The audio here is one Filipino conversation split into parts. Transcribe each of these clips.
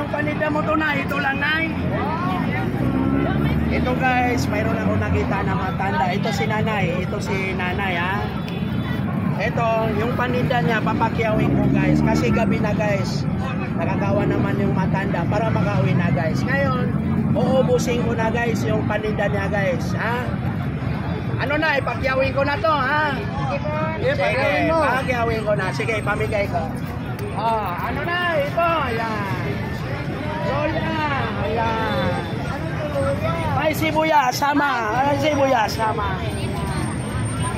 yung paninda mo to na, ito lang na. Ito guys, mayroon ako nakita na matanda. Ito si nanay ha. Ito, yung paninda niya, papakyawin ko guys. Kasi gabi na guys, nakagawa naman yung matanda para makauwi na guys. Ngayon, uubusin ko na guys yung paninda niya guys ha. Ano na, ipakyawin ko na to ha. Sige, pakyawin ko na. Sige, pamigay ko. Ano na, ito, yan. Lola, yan. May sibuyas, sama. May sibuyas, sama.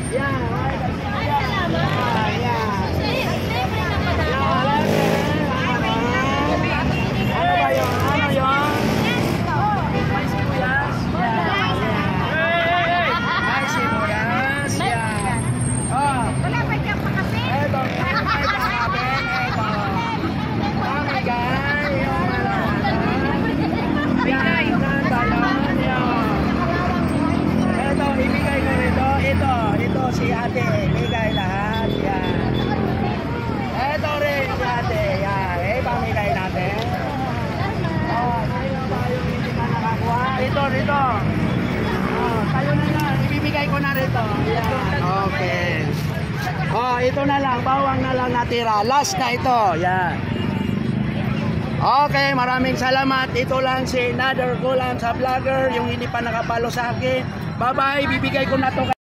Yan, may sibuyas. Yan. Ano ba yun? Ano yun? May sibuyas. Yan. May sibuyas. Yan. Wala pa dyan pa kape? Ito. Ito si ate, bigay lahat, yan. Ito rin si ate, yan. Pamigay natin. Sino ba yung hindi ka nakakuha? Ito. Tayo na lang, ibibigay ko na rito. Yan, okay. Ito na lang, bawang na lang natira. Last na ito, yan. Okay, maraming salamat. Ito lang si Nader Kulam sa vlogger, yung hindi pa nakapalo sa akin. Bye-bye, bibigay ko na to.